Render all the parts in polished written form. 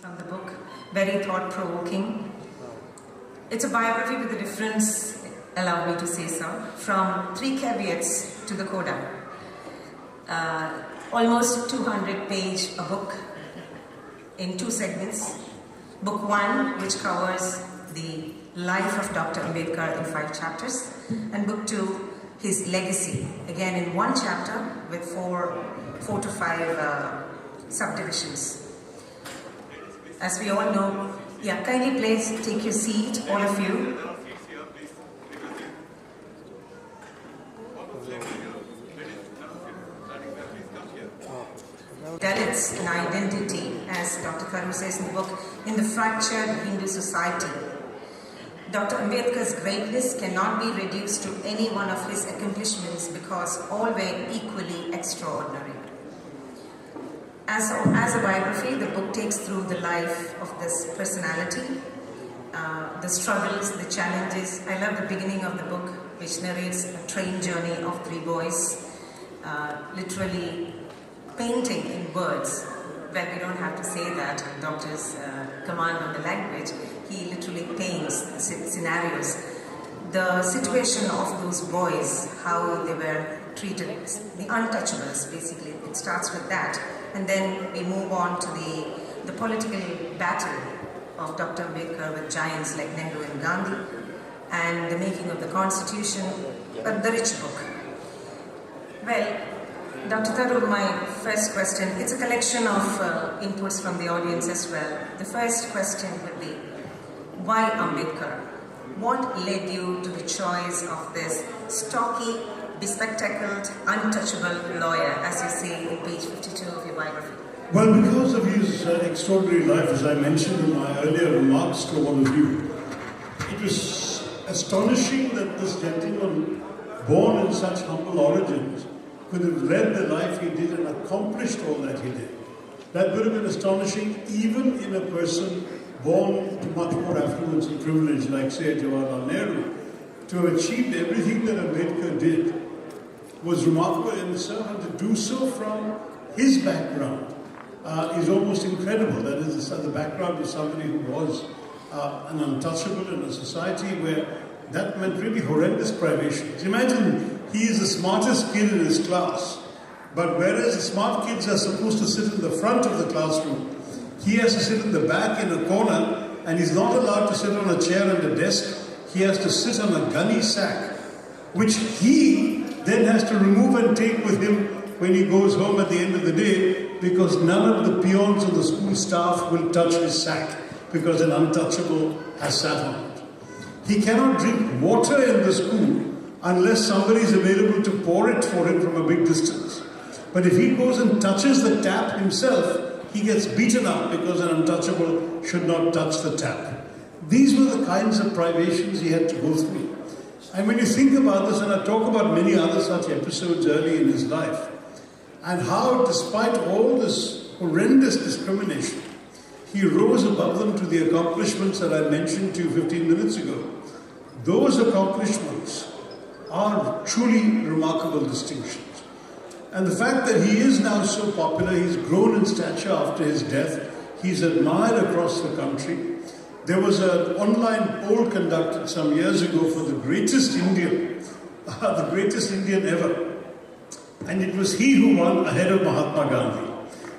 From the book, very thought-provoking. It's a biography with a difference, allow me to say so, from 3 caveats to the coda. Almost 200-page a book in 2 segments. Book 1, which covers the life of Dr. Ambedkar in 5 chapters, and book 2, his legacy, again in 1 chapter with 4 to 5 subdivisions. As we all know, kindly please take your seat, all of you. Dalits in identity, as Dr. Tharoor says in the book, in the fractured Hindu society. Dr. Ambedkar's greatness cannot be reduced to any one of his accomplishments because all were equally extraordinary. As a biography, the book takes through the life of this personality, the struggles, the challenges. I love the beginning of the book, which narrates a train journey of 3 boys, literally painting in words, where we don't have to say that doctors command on the language. He literally paints scenarios. The situation of those boys, how they were treated, the untouchables, basically. It starts with that. And then we move on to the political battle of Dr. Ambedkar with giants like Nehru and Gandhi, and the making of the constitution, the rich book. Well, Dr. Tharoor, my first question, it's a collection of inputs from the audience as well. The first question would be, why Ambedkar? What led you to the choice of this stocky, bespectacled, untouchable lawyer, as you say in page 52 of your biography? Well, because of his extraordinary life, as I mentioned in my earlier remarks to all of you, it was astonishing that this gentleman, born in such humble origins, could have led the life he did and accomplished all that he did. That would have been astonishing even in a person born to much more affluence and privilege, like, say, Jawaharlal Nehru. To have achieved everything that Ambedkar did was remarkable in itself, and to do so from his background is almost incredible. That is, the background of somebody who was an untouchable in a society where that meant really horrendous privations. Imagine he is the smartest kid in his class, but whereas the smart kids are supposed to sit in the front of the classroom, he has to sit in the back in a corner, and he's not allowed to sit on a chair and a desk. He has to sit on a gunny sack, which he then has to remove and take with him when he goes home at the end of the day, because none of the peons or the school staff will touch his sack because an untouchable has sat on it. He cannot drink water in the school unless somebody is available to pour it for him from a big distance. But if he goes and touches the tap himself, he gets beaten up because an untouchable should not touch the tap. These were the kinds of privations he had to go through. And when you think about this, and I talk about many other such episodes early in his life, and how despite all this horrendous discrimination, he rose above them to the accomplishments that I mentioned to you 15 minutes ago. Those accomplishments are truly remarkable distinctions. And the fact that he is now so popular, he's grown in stature after his death, he's admired across the country. There was an online poll conducted some years ago for the greatest Indian ever. And it was he who won ahead of Mahatma Gandhi.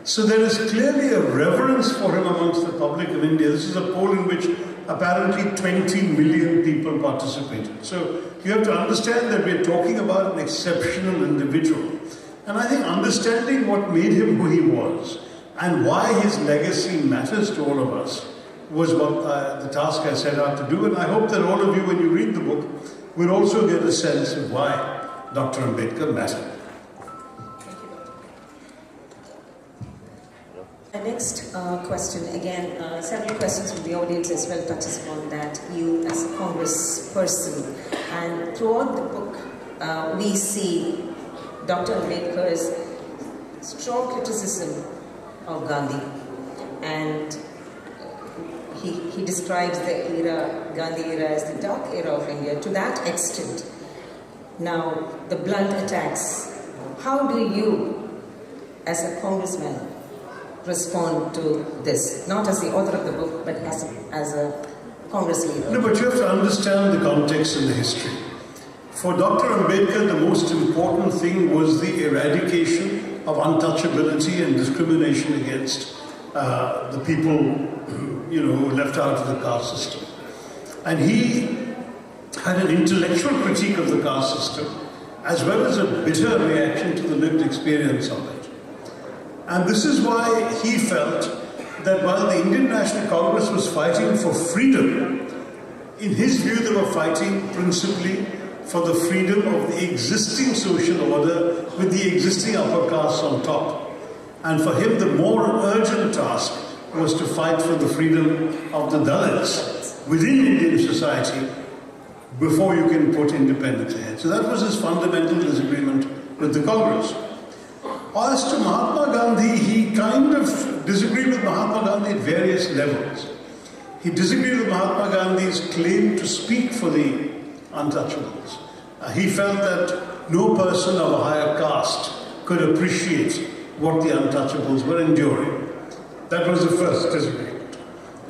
So there is clearly a reverence for him amongst the public of India. This is a poll in which apparently 20 million people participated. So you have to understand that we're talking about an exceptional individual. And I think understanding what made him who he was and why his legacy matters to all of us was what the task I set out to do. And I hope that all of you, when you read the book, will also get a sense of why Dr. Ambedkar mattered. The next question, again, several questions from the audience as well touches upon that, you as a congressperson. And throughout the book, we see Dr. Ambedkar's strong criticism of Gandhi. And he describes the era, Gandhi era, as the dark era of India to that extent. Now, the blunt attacks. How do you, as a congressman, respond to this? Not as the author of the book, but as a Congress leader. No, but you have to understand the context and the history. For Dr. Ambedkar, the most important thing was the eradication of untouchability and discrimination against the people, who were left out of the caste system. And he had an intellectual critique of the caste system, as well as a bitter reaction to the lived experience of it. And this is why he felt that while the Indian National Congress was fighting for freedom, in his view they were fighting principally for the freedom of the existing social order with the existing upper caste on top. And for him the more urgent task was to fight for the freedom of the Dalits within Indian society before you can put independence ahead. So that was his fundamental disagreement with the Congress. As to Mahatma Gandhi, he kind of disagreed with Mahatma Gandhi at various levels. He disagreed with Mahatma Gandhi's claim to speak for the untouchables. He felt that no person of a higher caste could appreciate what the untouchables were enduring. That was the first disagreement.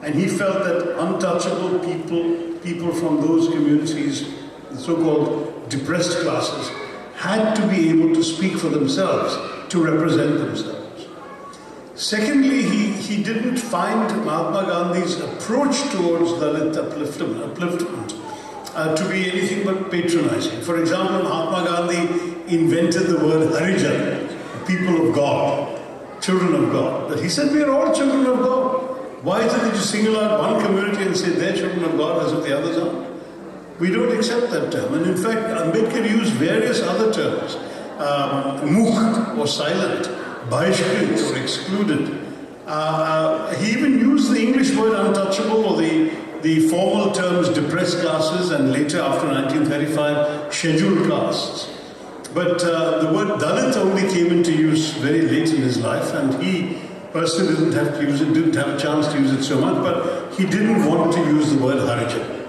And he felt that untouchable people from those communities, the so-called depressed classes, had to be able to speak for themselves, to represent themselves. Secondly, he didn't find Mahatma Gandhi's approach towards Dalit upliftment to be anything but patronizing. For example, Mahatma Gandhi invented the word Harijan, people of God, children of God. But he said, we are all children of God. Why is it that you single out one community and say they're children of God as if the others aren't? We don't accept that term. And in fact, Ambedkar used various other terms. Mukh or silent, Bahishkrit or excluded. He even used the English word untouchable or the formal terms depressed classes and later after 1935 scheduled castes. But the word Dalit only came into use very late in his life, and he personally didn't have to use it, didn't have a chance to use it so much, but he didn't want to use the word Harijan.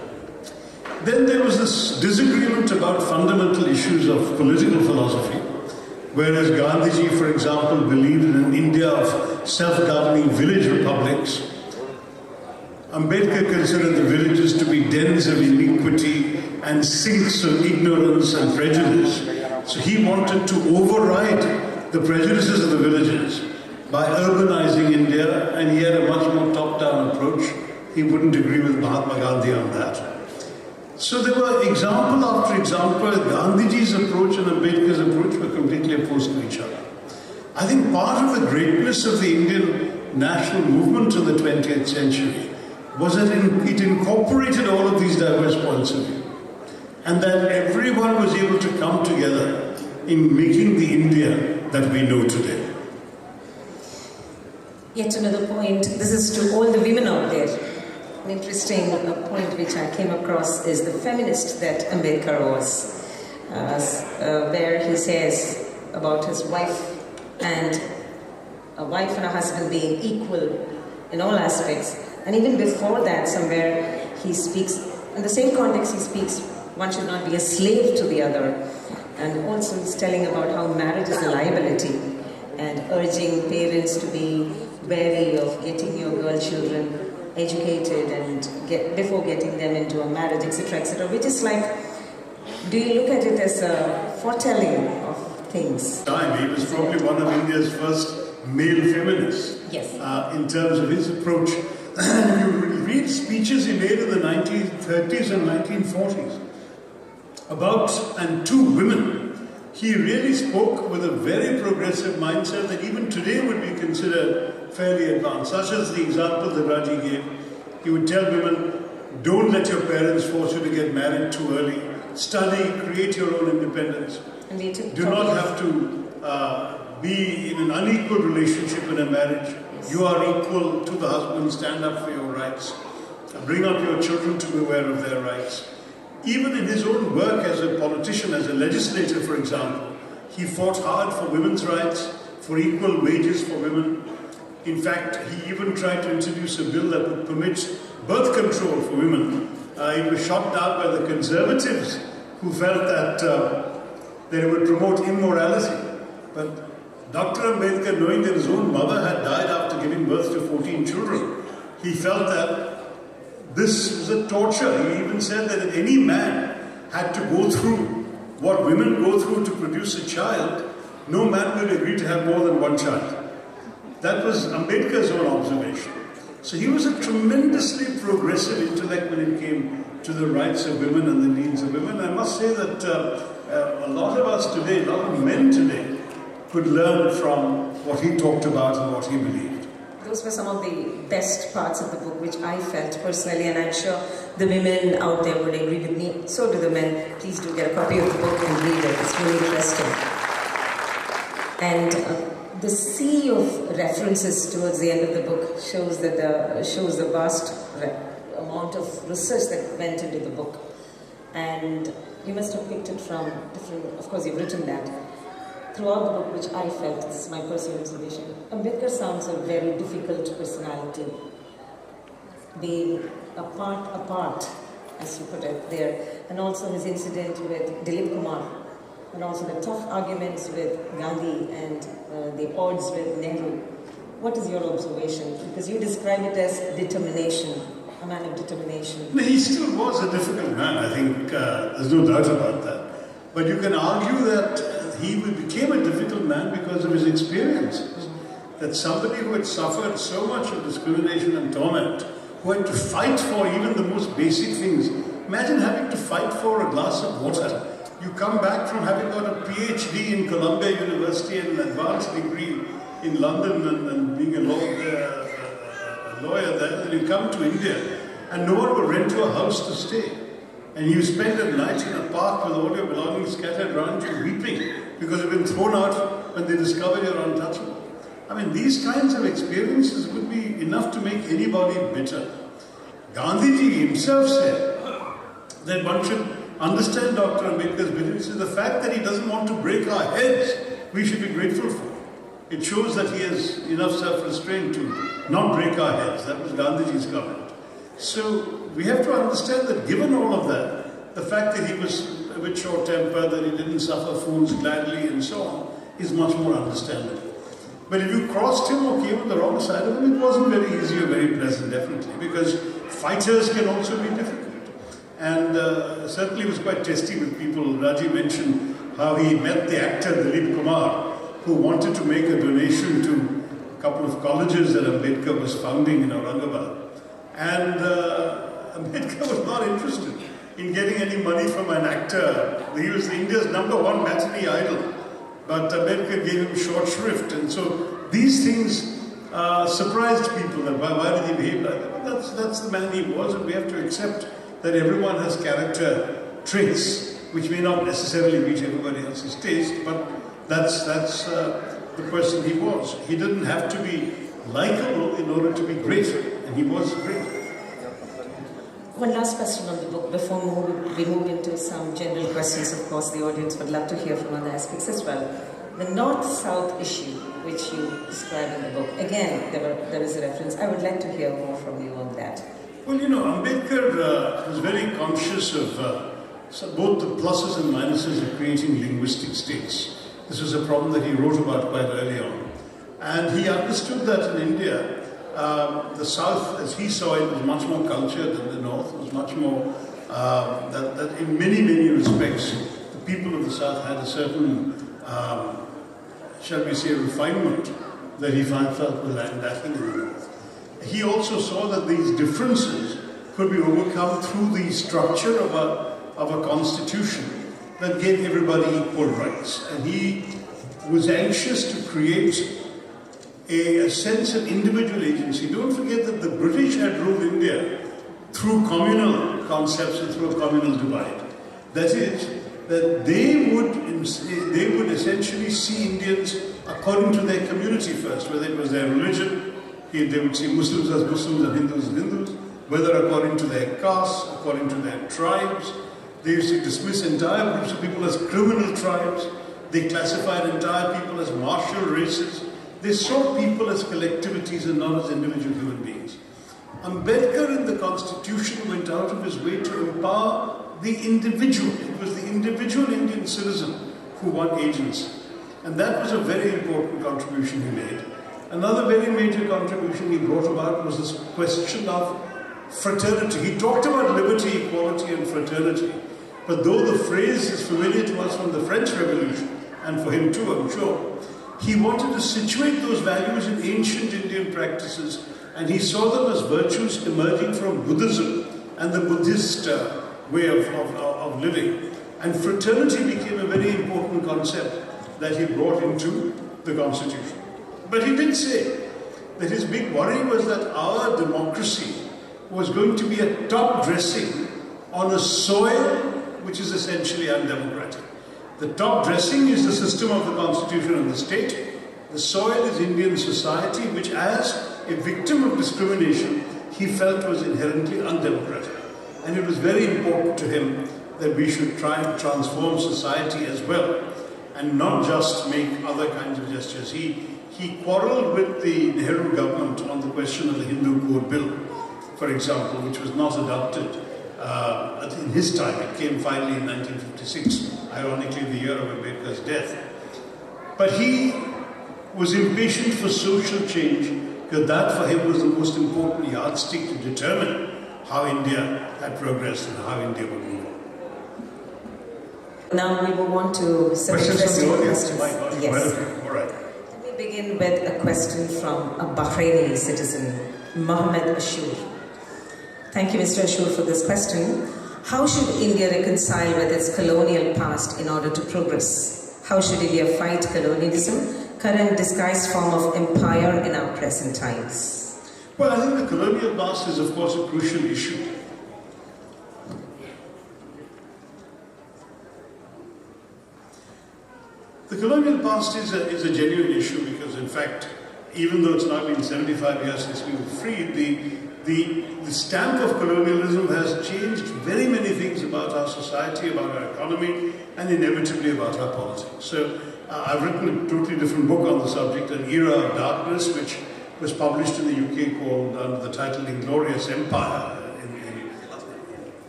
Then there was this disagreement about fundamental issues of political philosophy, whereas Gandhiji, for example, believed in an India of self-governing village republics. Ambedkar considered the villages to be dens of iniquity and sinks of ignorance and prejudice. So he wanted to override the prejudices of the villages by urbanizing India, and he had a much more top-down approach. He wouldn't agree with Mahatma Gandhi on that. So there were example after example. Gandhiji's approach and Ambedkar's approach were completely opposed to each other. I think part of the greatness of the Indian national movement in the 20th century was that it incorporated all of these diverse points of view, and that everyone was able to come together in making the India that we know today. Yet another point, this is to all the women out there. An interesting point which I came across is the feminist that Ambedkar was, where he says about his wife and a husband being equal in all aspects. And even before that, somewhere he speaks, in the same context he speaks, one should not be a slave to the other. And also he's telling about how marriage is a liability and urging parents to be wary of getting your girl children educated and before getting them into a marriage, etc., which is like, do you look at it as a foretelling of things? He was probably one of India's first male feminists. Yes. In terms of his approach. If you read speeches he made in the 1930s and 1940s about and to women, he really spoke with a very progressive mindset that even today would be considered fairly advanced, such as the example that Raji gave. He would tell women, don't let your parents force you to get married too early. Study, create your own independence. And do not have to be in an unequal relationship in a marriage. You are equal to the husband, stand up for your rights. Bring up your children to be aware of their rights. Even in his own work as a politician, as a legislator, for example, he fought hard for women's rights, for equal wages for women. In fact, he even tried to introduce a bill that would permit birth control for women. It was shot down by the conservatives who felt that they would promote immorality. But Dr. Ambedkar, knowing that his own mother had died after giving birth to 14 children. He felt that this was a torture. He even said that if any man had to go through what women go through to produce a child, no man would agree to have more than one child. That was Ambedkar's own observation. So he was a tremendously progressive intellect when it came to the rights of women and the needs of women. I must say that a lot of us today, a lot of men today, could learn from what he talked about and what he believed. Those were some of the best parts of the book, which I felt personally, and I'm sure the women out there would agree with me. So do the men. Please do get a copy of the book and read it. It's really interesting. And the sea of references towards the end of the book shows that shows the vast amount of research that went into the book. And you must have picked it from different, of course you've written that. Throughout the book, which I felt, this is my personal observation, Ambedkar sounds a very difficult personality. Being apart, as you put it there, and also his incident with Dilip Kumar, and also the tough arguments with Gandhi and the odds with Nehru. What is your observation? Because you describe it as determination, a man of determination. No, he still was a difficult man, I think there's no doubt about that. But you can argue that he became a difficult man because of his experiences. That somebody who had suffered so much of discrimination and torment, who had to fight for even the most basic things. Imagine having to fight for a glass of water. You come back from having got a PhD in Columbia University and an advanced degree in London and being a lawyer there, and you come to India and no one will rent you a house to stay. And you spend a night in a park with all your belongings scattered around you weeping because you've been thrown out when they discover you're untouchable. I mean, these kinds of experiences would be enough to make anybody bitter. Gandhiji himself said that one should understand Dr. Ambedkar's beliefs is the fact that he doesn't want to break our heads, we should be grateful for. It shows that he has enough self-restraint to not break our heads. That was Gandhiji's comment. So we have to understand that given all of that, the fact that he was a bit short-tempered, that he didn't suffer fools gladly and so on, is much more understandable. But if you crossed him or came on the wrong side of him, it wasn't very easy or very pleasant, definitely, because fighters can also be difficult. And certainly it was quite testy with people. Raji mentioned how he met the actor Dilip Kumar, who wanted to make a donation to a couple of colleges that Ambedkar was founding in Aurangabad. And Ambedkar was not interested in getting any money from an actor. He was India's #1 matinee idol. But Ambedkar gave him short shrift. And so these things surprised people. That why did he behave like that? But that's the man he was, and we have to accept that everyone has character traits which may not necessarily reach everybody else's taste, but that's the person he was. He didn't have to be likable in order to be great, and he was great. One last question on the book before we move into some general questions. Of course, the audience would love to hear from other aspects as well. The North-South issue, which you describe in the book, again, there is a reference. I would like to hear more from you on that. Well, you know, Ambedkar was very conscious of both the pluses and minuses of creating linguistic states. This was a problem that he wrote about quite early on. And he understood that in India, the South, as he saw it, was much more cultured than the North. It was much more, that in many, many respects, the people of the South had a certain, shall we say, refinement that he felt was lacking in the North. He also saw that these differences could be overcome through the structure of a constitution that gave everybody equal rights. And he was anxious to create a sense of individual agency. Don't forget that the British had ruled India through communal concepts and through a communal divide. That is, that they would essentially see Indians according to their community first, whether it was their religion. They would see Muslims as Muslims and Hindus as Hindus, whether according to their castes, according to their tribes. They used to dismiss entire groups of people as criminal tribes. They classified entire people as martial races. They saw people as collectivities and not as individual human beings. Ambedkar in the Constitution went out of his way to empower the individual. It was the individual Indian citizen who won agency. And that was a very important contribution he made. Another very major contribution he brought about was this question of fraternity. He talked about liberty, equality and fraternity. But though the phrase is familiar to us from the French Revolution, and for him too, I'm sure, he wanted to situate those values in ancient Indian practices, and he saw them as virtues emerging from Buddhism and the Buddhist way of living. And fraternity became a very important concept that he brought into the Constitution. But he did say that his big worry was that our democracy was going to be a top dressing on a soil which is essentially undemocratic. The top dressing is the system of the Constitution and the state. The soil is Indian society, which as a victim of discrimination, he felt was inherently undemocratic. And it was very important to him that we should try and transform society as well, and not just make other kinds of gestures. He quarreled with the Nehru government on the question of the Hindu Code Bill, for example, which was not adopted in his time. It came finally in 1956, ironically the year of Ambedkar's death. But he was impatient for social change, because that for him was the most important yardstick to determine how India had progressed and how India would move on. Now we move on to some interesting questions. My God, yes. All right. Let me begin with a question from a Bahraini citizen, Mohammed Ashur. Thank you, Mr. Ashur, for this question. How should India reconcile with its colonial past in order to progress? How should India fight colonialism, current disguised form of empire in our present times? Well, I think the colonial past is, of course, a crucial issue. The colonial past is a genuine issue because, in fact, even though it's now been 75 years since we were freed, the stamp of colonialism has changed very many things about our society, about our economy, and inevitably about our politics. So I've written a totally different book on the subject, An Era of Darkness, which was published in the UK called under the title Inglorious Empire.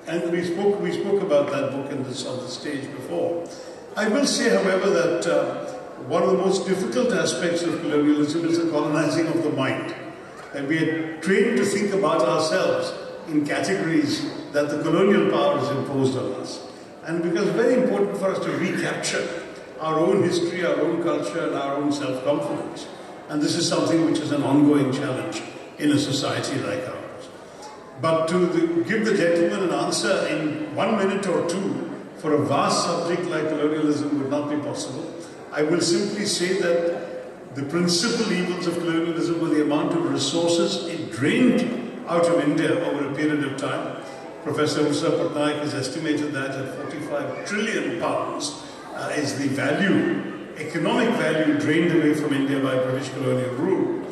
And we spoke about that book on the stage before. I will say, however, that one of the most difficult aspects of colonialism is the colonizing of the mind. And we are trained to think about ourselves in categories that the colonial power has imposed on us. And it becomes very important for us to recapture our own history, our own culture, and our own self-confidence. And this is something which is an ongoing challenge in a society like ours. But to give the gentleman an answer in 1 minute or two for a vast subject like colonialism would not be possible. I will simply say that the principal evils of colonialism were the amount of resources it drained out of India over a period of time. Professor Ursa Patnaik has estimated that at 45 trillion pounds is the value, economic value drained away from India by British colonial rule.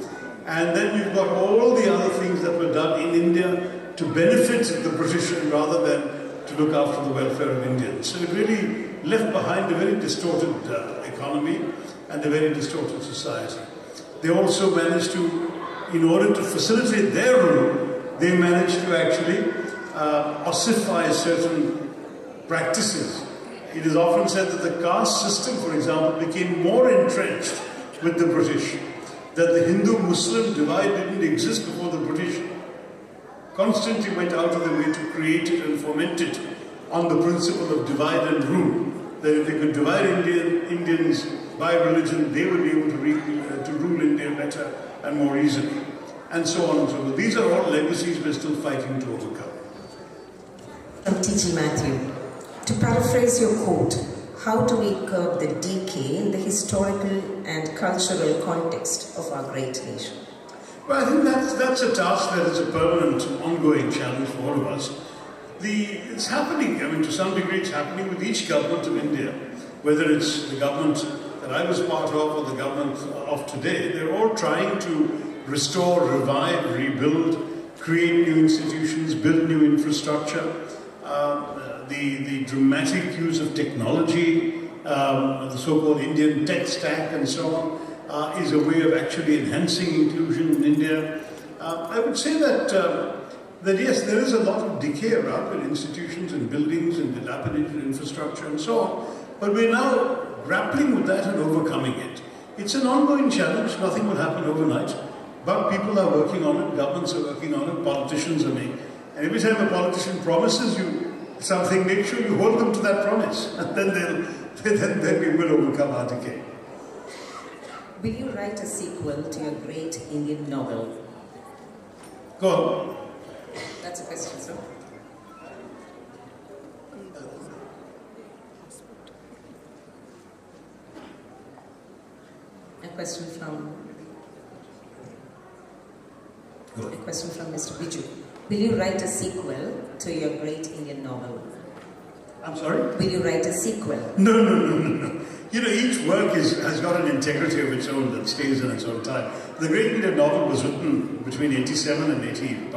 And then you've got all the other things that were done in India to benefit the British rather than to look after the welfare of Indians. So it really left behind a very distorted economy and a very distorted society. They also managed to, in order to facilitate their rule, they managed to actually ossify certain practices. It is often said that the caste system, for example, became more entrenched with the British, that the Hindu-Muslim divide didn't exist before the British constantly went out of their way to create it and foment it on the principle of divide and rule. That if they could divide Indians by religion, they would be able to rule India better and more easily. And so on and so forth. These are all legacies we're still fighting to overcome. T.G. Matthew, to paraphrase your quote, how do we curb the decay in the historical and cultural context of our great nation? Well, I think that's a task that is a permanent, ongoing challenge for all of us. It's happening, to some degree it's happening with each government of India, whether it's the government that I was part of or the government of today. They're all trying to restore, revive, rebuild, create new institutions, build new infrastructure. The dramatic use of technology, the so-called Indian tech stack and so on, is a way of actually enhancing inclusion in India. I would say that yes, there is a lot of decay around in institutions and buildings and dilapidated infrastructure and so on, but we're now grappling with that and overcoming it. It's an ongoing challenge, nothing will happen overnight, but people are working on it, governments are working on it, politicians are making. And every time a politician promises you something, make sure you hold them to that promise, and then we will overcome our decay. Will you write a sequel to your great Indian novel? Go on. That's a question, sir. A question from Mr. Biju. Will you write a sequel to your great Indian novel? I'm sorry? Will you write a sequel? No. You know, each work has got an integrity of its own that stays in its own time. The Great Indian Novel was written between 87 and 88,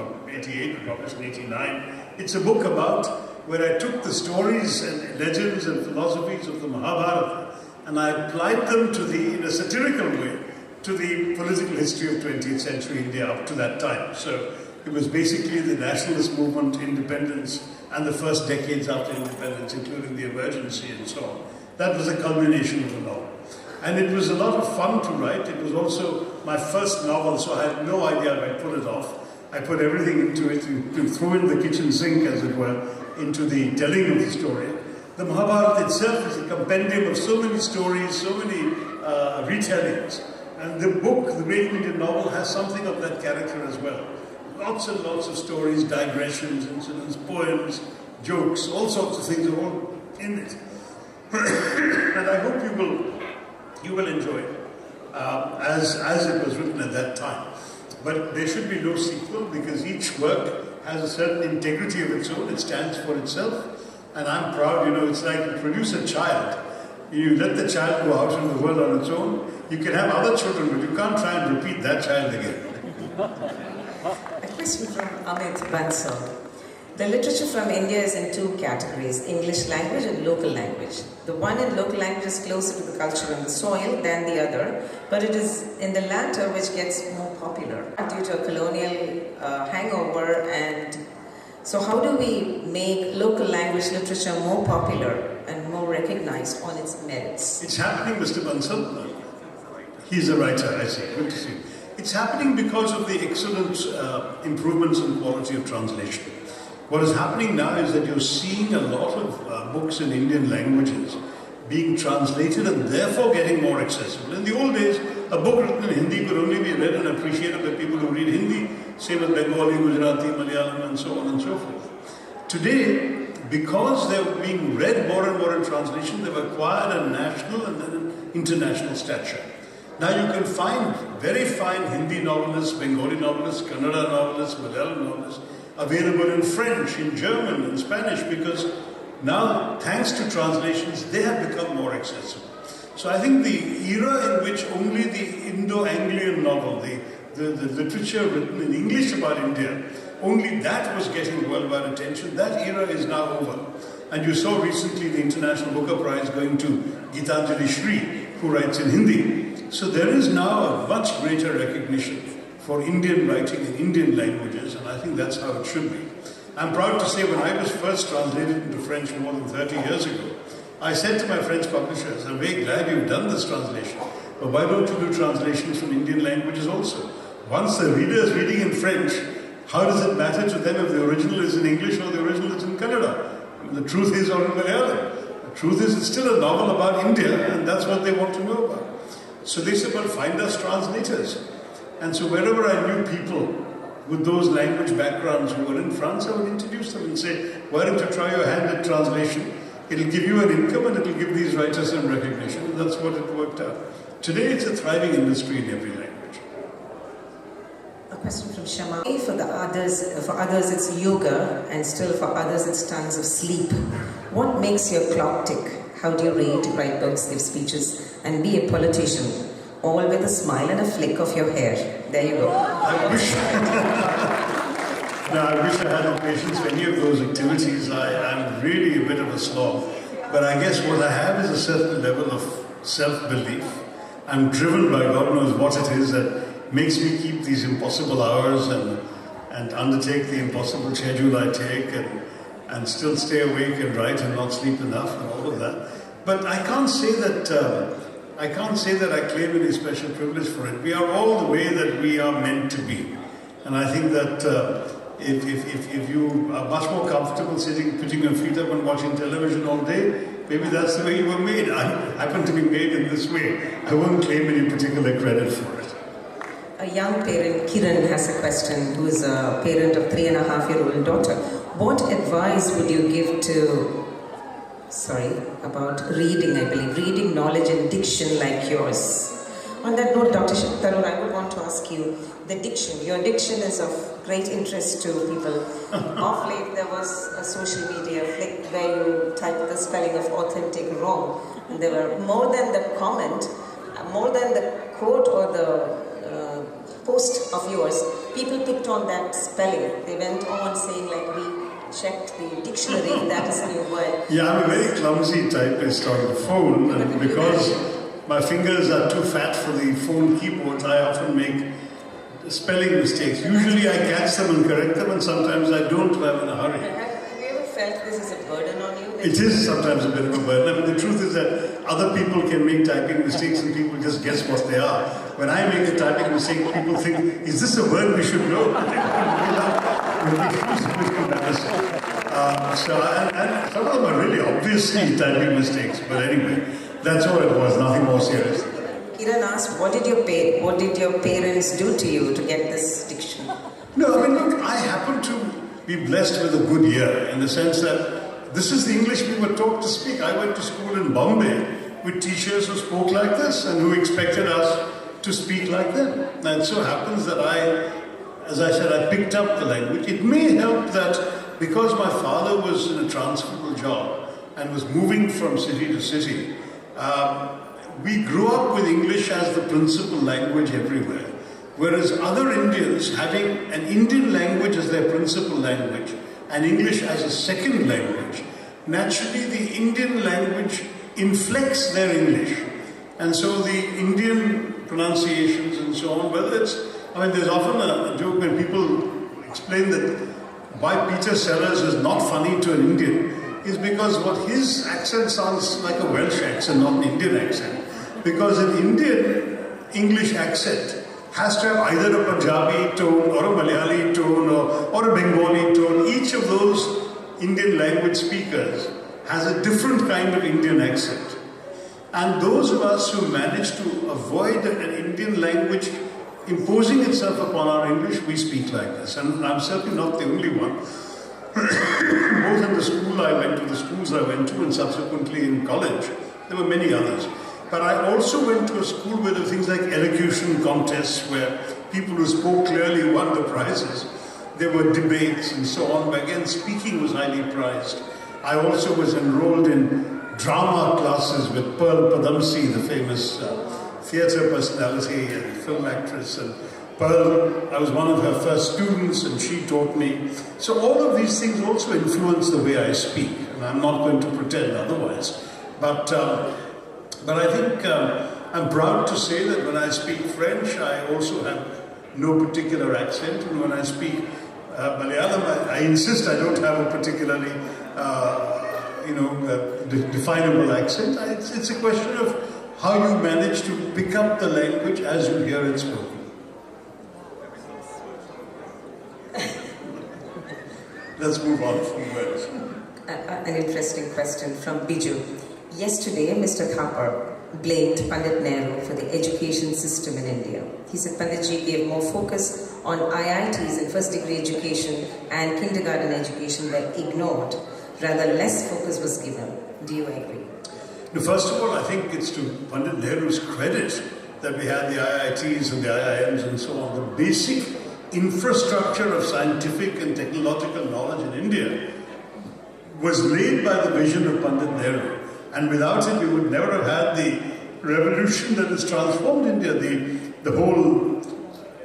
published in 89. It's a book about where I took the stories and legends and philosophies of the Mahabharata and I applied them in a satirical way to the political history of 20th century India up to that time. So it was basically the nationalist movement, independence, and the first decades after independence, including the emergency and so on. That was a culmination of the novel. And it was a lot of fun to write. It was also my first novel, so I had no idea if I'd pull it off. I put everything into it, to throw in the kitchen sink, as it were, into the telling of the story. The Mahabharata itself is a compendium of so many stories, so many retellings. And the book, the Great Indian Novel, has something of that character as well. Lots and lots of stories, digressions, incidents, poems, jokes, all sorts of things are all in it. And I hope you will enjoy it as it was written at that time. But there should be no sequel because each work has a certain integrity of its own. It stands for itself. And I'm proud, it's like you produce a child. You let the child go out in the world on its own. You can have other children, but you can't try and repeat that child again. A question from Amit Bansal. The literature from India is in two categories, English language and local language. The one in local language is closer to the culture and the soil than the other, but it is in the latter which gets more popular due to a colonial hangover. And so how do we make local language literature more popular and more recognized on its merits? It's happening, Mr. Bansal. He's a writer, I see. Good to see you. It's happening because of the excellent improvements in quality of translation. What is happening now is that you're seeing a lot of books in Indian languages being translated and therefore getting more accessible. In the old days, a book written in Hindi could only be read and appreciated by people who read Hindi, same with Bengali, Gujarati, Malayalam, and so on and so forth. Today, because they're being read more and more in translation, they've acquired a national and then an international stature. Now you can find very fine Hindi novelists, Bengali novelists, Kannada novelists, Malayalam novelists, available in French, in German, in Spanish, because now, thanks to translations, they have become more accessible. So I think the era in which only the Indo-Anglian novel, the literature written in English about India, only that was getting worldwide attention, that era is now over. And you saw recently the International Booker Prize going to Gitanjali Shri, who writes in Hindi. So there is now a much greater recognition for Indian writing in Indian languages, and I think that's how it should be. I'm proud to say when I was first translated into French more than 30 years ago, I said to my French publishers, I'm very glad you've done this translation, but why don't you do translations from Indian languages also? Once the reader is reading in French, how does it matter to them if the original is in English or the original is in Kannada? The truth is, or in Malayalam. The truth is, it's still a novel about India, and that's what they want to know about. So they said, well, find us translators. And so wherever I knew people with those language backgrounds who were in France, I would introduce them and say, why don't you try your hand at translation? It'll give you an income and it'll give these writers some recognition. And that's what it worked out. Today it's a thriving industry in every language. A question from Shama. For others it's yoga, and still for others it's tons of sleep. What makes your clock tick? How do you read, write books, give speeches, and be a politician? All with a smile and a flick of your hair. There you go. I wish I had the patience for any of those activities. I'm really a bit of a sloth. But I guess what I have is a certain level of self-belief. I'm driven by God knows what it is that makes me keep these impossible hours and undertake the impossible schedule I take and still stay awake and write and not sleep enough and all of that. But I can't say that I can't say that I claim any special privilege for it. We are all the way that we are meant to be. And I think that if you are much more comfortable sitting, putting your feet up and watching television all day, maybe that's the way you were made. I happen to be made in this way. I won't claim any particular credit for it. A young parent, Kiran, has a question, who is a parent of 3.5-year-old daughter. What advice would you give to, about reading, I believe, reading, knowledge and diction like yours? On that note, Dr. Shashi Tharoor, I would want to ask you, the diction, your diction is of great interest to people. Of late, there was a social media flick where you typed the spelling of authentic wrong. And there were more than the comment, more than the quote or the post of yours, people picked on that spelling. They went on saying like, we checked the dictionary, that is a new word. Yeah, I'm a very clumsy typist on the phone, and because my fingers are too fat for the phone keyboards, I often make spelling mistakes. Usually I catch them and correct them, and sometimes I don't when I'm in a hurry. Have you ever felt this is a burden on you? It is sometimes a bit of a burden. I mean, the truth is that other people can make typing mistakes and people just guess what they are. When I make a typing mistake, people think, is this a word we should know? And some of them are really obviously typing mistakes, but anyway, that's all it was, nothing more serious. Kiran asked, what did your parents do to you to get this diction? No, I mean, look, I happen to be blessed with a good ear in the sense that this is the English we were taught to speak. I went to school in Bombay with teachers who spoke like this and who expected us to speak like them. And it so happens that as I said, I picked up the language. It may help that because my father was in a transferable job and was moving from city to city, we grew up with English as the principal language everywhere. Whereas other Indians, having an Indian language as their principal language and English as a second language, naturally the Indian language inflects their English. And so the Indian pronunciations and so on, whether it's, I mean, there's often a joke when people explain that why Peter Sellers is not funny to an Indian is because what his accent sounds like a Welsh accent, not an Indian accent. Because an Indian English accent has to have either a Punjabi tone or a Malayali tone or a Bengali tone. Each of those Indian language speakers has a different kind of Indian accent. And those of us who manage to avoid an Indian language imposing itself upon our English, we speak like this. And I'm certainly not the only one. Both in the school I went to, the schools I went to, and subsequently in college, there were many others. But I also went to a school where there were things like elocution contests where people who spoke clearly won the prizes. There were debates and so on, but again, speaking was highly prized. I also was enrolled in drama classes with Pearl Padamsee, the famous theatre personality and film actress. And Pearl, I was one of her first students and she taught me. So all of these things also influence the way I speak, and I'm not going to pretend otherwise. But I think I'm proud to say that when I speak French, I also have no particular accent, and when I speak Malayalam, I insist I don't have a particularly definable accent. It's a question of how you manage to pick up the language as you hear it spoken. Let's move on from words. An interesting question from Biju. Yesterday, Mr. Thapar blamed Pandit Nehru for the education system in India. He said Panditji gave more focus on IITs and first degree education and kindergarten education were ignored. Rather, less focus was given. Do you agree? No, first of all, I think it's to Pandit Nehru's credit that we had the IITs and the IIMs and so on. The basic infrastructure of scientific and technological knowledge in India was laid by the vision of Pandit Nehru. And without it, we would never have had the revolution that has transformed India. The whole,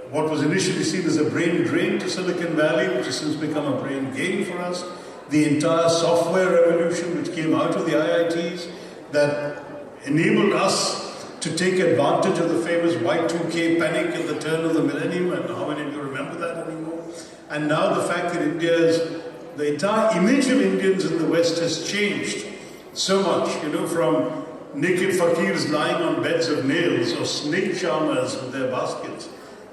what was initially seen as a brain drain to Silicon Valley, which has since become a brain gain for us. The entire software revolution which came out of the IITs that enabled us to take advantage of the famous Y2K panic at the turn of the millennium, and how many of you remember that anymore? And now the fact that the entire image of Indians in the West has changed so much, from naked fakirs lying on beds of nails or snake charmers with their baskets,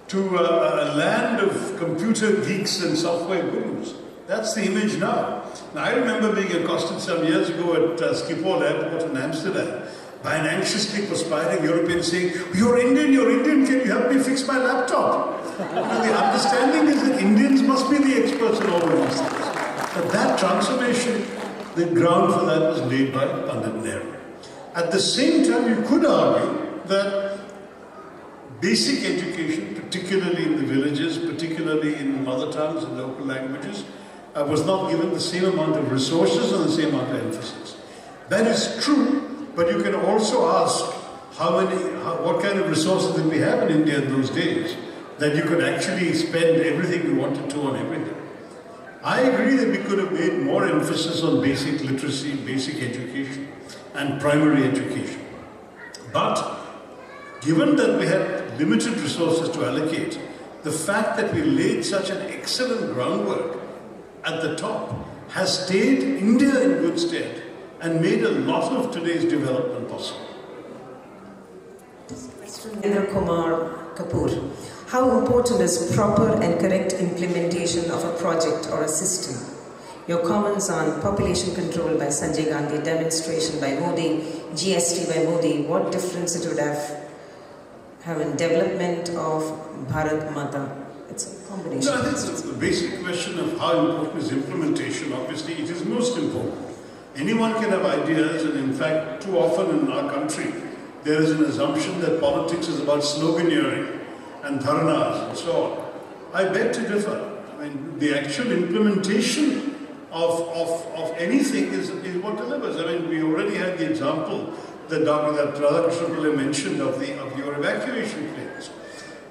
to a land of computer geeks and software gurus. That's the image now. Now, I remember being accosted some years ago at Schiphol Airport in Amsterdam by an anxiously perspiring European saying, you're Indian, can you help me fix my laptop? Now, the understanding is that Indians must be the experts in all of these things. But that transformation, the ground for that was laid by Pandit Nehru. At the same time, you could argue that basic education, particularly in the villages, particularly in mother tongues and local languages, was not given the same amount of resources and the same amount of emphasis. That is true, but you can also ask what kind of resources did we have in India in those days that you could actually spend everything you wanted to on everything. I agree that we could have made more emphasis on basic literacy, basic education, and primary education. But given that we had limited resources to allocate, the fact that we laid such an excellent groundwork at the top has stayed India in good stead and made a lot of today's development possible. Mr. Kumar Kapoor, how important is proper and correct implementation of a project or a system? Your comments on population control by Sanjay Gandhi, demonstration by Modi, GST by Modi, what difference it would have in development of Bharat Mata? It's a combination. No, I think it's the basic question of how important is implementation. Obviously, it is most important. Anyone can have ideas, and in fact, too often in our country, there is an assumption that politics is about sloganeering and dharnas and so on. I beg to differ. I mean, the actual implementation of anything is what delivers. I mean, we already had the example that Radhakrishnan Pillai mentioned of your evacuation planes.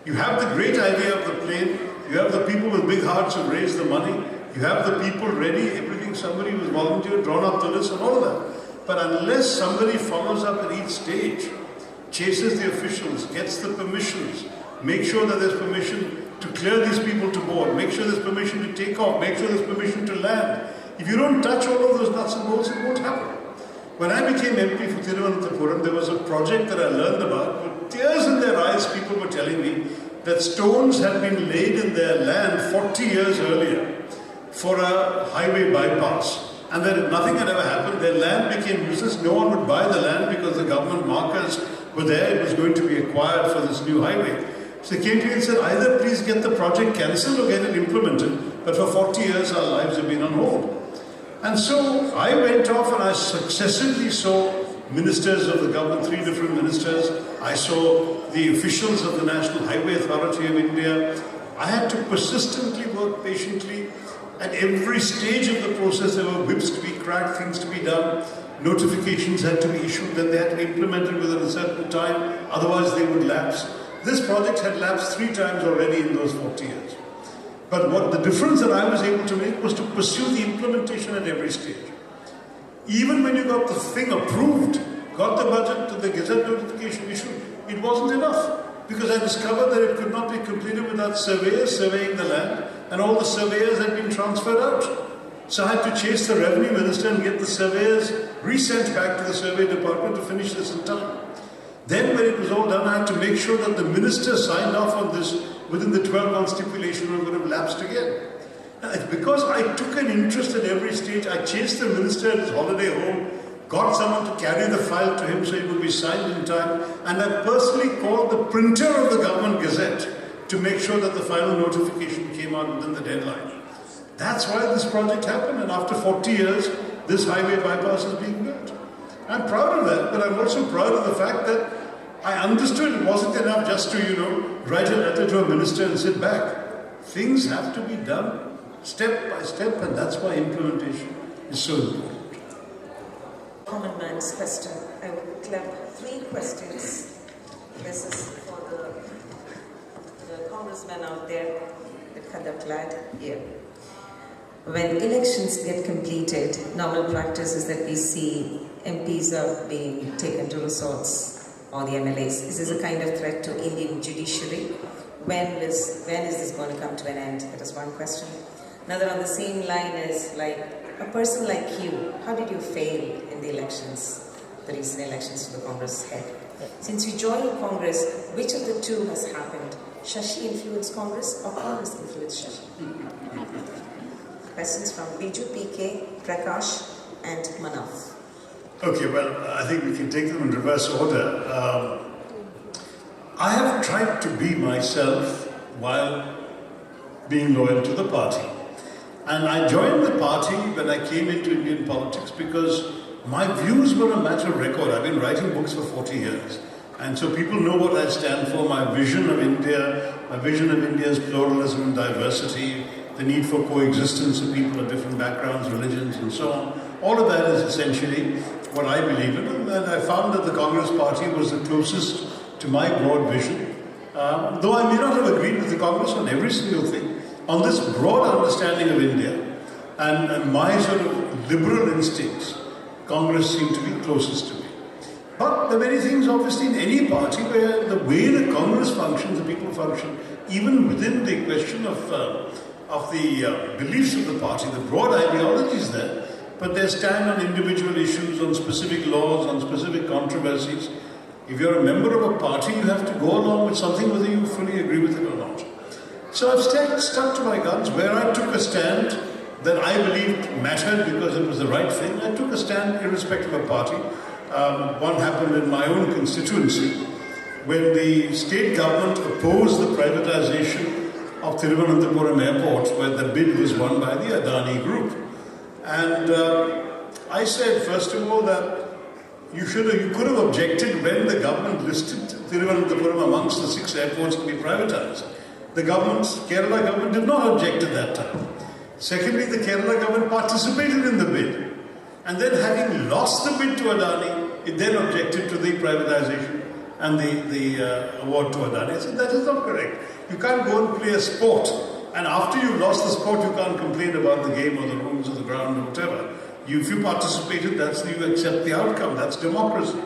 You have the great idea of the plane, you have the people with big hearts who raise the money, you have the people ready, everything, somebody who's volunteered, drawn up the list and all of that. But unless somebody follows up at each stage, chases the officials, gets the permissions, make sure that there's permission to clear these people to board, make sure there's permission to take off, make sure there's permission to land. If you don't touch all of those nuts and bolts, it won't happen. When I became MP for Thiruvananthapuram, there was a project that I learned about. With tears in their eyes, people were telling me that stones had been laid in their land 40 years earlier for a highway bypass. And that if nothing had ever happened, their land became useless. No one would buy the land because the government markers were there. It was going to be acquired for this new highway. So they came to me and said, either please get the project cancelled or get it implemented. But for 40 years, our lives have been on hold. And so I went off and I successively saw ministers of the government, 3 different ministers. I saw the officials of the National Highway Authority of India. I had to persistently work patiently. At every stage of the process, there were whips to be cracked, things to be done. Notifications had to be issued, then they had to be implemented within a certain time, otherwise they would lapse. This project had lapsed 3 times already in those 40 years. But what the difference that I was able to make was to pursue the implementation at every stage. Even when you got the thing approved, got the budget to the Gazette notification issued, it wasn't enough. Because I discovered that it could not be completed without surveyors surveying the land, and all the surveyors had been transferred out. So I had to chase the revenue minister and get the surveyors resent back to the survey department to finish this in time. Then when it was all done, I had to make sure that the minister signed off on this within the 12-month stipulation, or it would have lapsed again. Now, it's because I took an interest at every stage. I chased the minister at his holiday home, got someone to carry the file to him so it would be signed in time, and I personally called the printer of the government gazette to make sure that the final notification came out within the deadline. That's why this project happened, and after 40 years, this highway bypass is being built. I'm proud of that, but I'm also proud of the fact that I understood it wasn't enough just to, write a letter to a minister and sit back. Things have to be done step by step, and that's why implementation is so important. Common man's question. I would club 3 questions. This is for the congressman out there, the Khadak lad here. When elections get completed, normal practice is that we see MPs are being taken to resorts, or the MLAs. Is this a kind of threat to Indian judiciary? When is this going to come to an end? That is one question. Another on the same line is, like, a person like you, how did you fail in the elections? the recent elections for the Congress head. Since you joined Congress, which of the two has happened? Shashi influenced Congress or Congress influenced Shashi? Questions from Biju, PK, Prakash and Manav. Okay, well, I think we can take them in reverse order. I have tried to be myself while being loyal to the party. And I joined the party when I came into Indian politics because my views were a matter of record. I've been writing books for 40 years. And so people know what I stand for, my vision of India, my vision of India's pluralism and diversity, the need for coexistence of people of different backgrounds, religions, and so on. All of that is essentially what I believe in. And I found that the Congress Party was the closest to my broad vision. Though I may not have agreed with the Congress on every single thing, on this broad understanding of India and my sort of liberal instincts, Congress seemed to be closest to me. But there are many things, obviously, in any party where the way the Congress functions, the people function, even within the question of the beliefs of the party, the broad ideologies there, but they stand on individual issues, on specific laws, on specific controversies. If you're a member of a party, you have to go along with something whether you fully agree with it or not. So I've stuck to my guns. Where I took a stand that I believed mattered because it was the right thing, I took a stand irrespective of party. One happened in my own constituency when the state government opposed the privatization of Thiruvananthapuram Airport, where the bid was won by the Adani Group. And I said, first of all, that you could have objected when the government listed Thiruvananthapuram amongst the 6 airports to be privatized. The Kerala government did not object at that time. Secondly, the Kerala government participated in the bid. And then having lost the bid to Adani, it then objected to the privatization and the award to Adani. I said, that is not correct. You can't go and play a sport. And after you've lost the sport, you can't complain about the game or the rules of the ground or whatever. If you participated, you accept the outcome. That's democracy.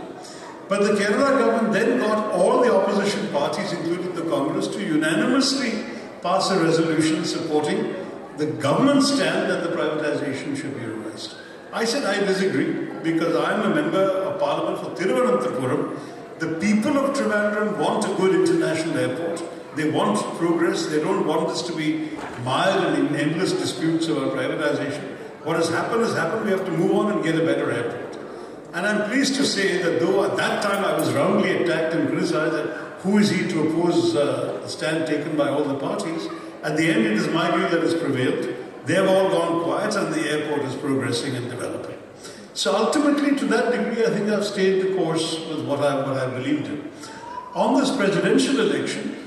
But the Kerala government then got all the opposition parties, including the Congress, to unanimously pass a resolution supporting the government stand that the privatization should be reversed. I said I disagree because I'm a member of Parliament for Thiruvananthapuram. The people of Trivandrum want a good international airport. They want progress. They don't want this to be mired in endless disputes about privatization. What has happened has happened. We have to move on and get a better airport. And I'm pleased to say that though at that time I was roundly attacked and criticized that who is he to oppose the stand taken by all the parties, at the end it is my view that has prevailed. They have all gone quiet and the airport is progressing and developing. So ultimately, to that degree, I think I've stayed the course with what I believed in. On this presidential election,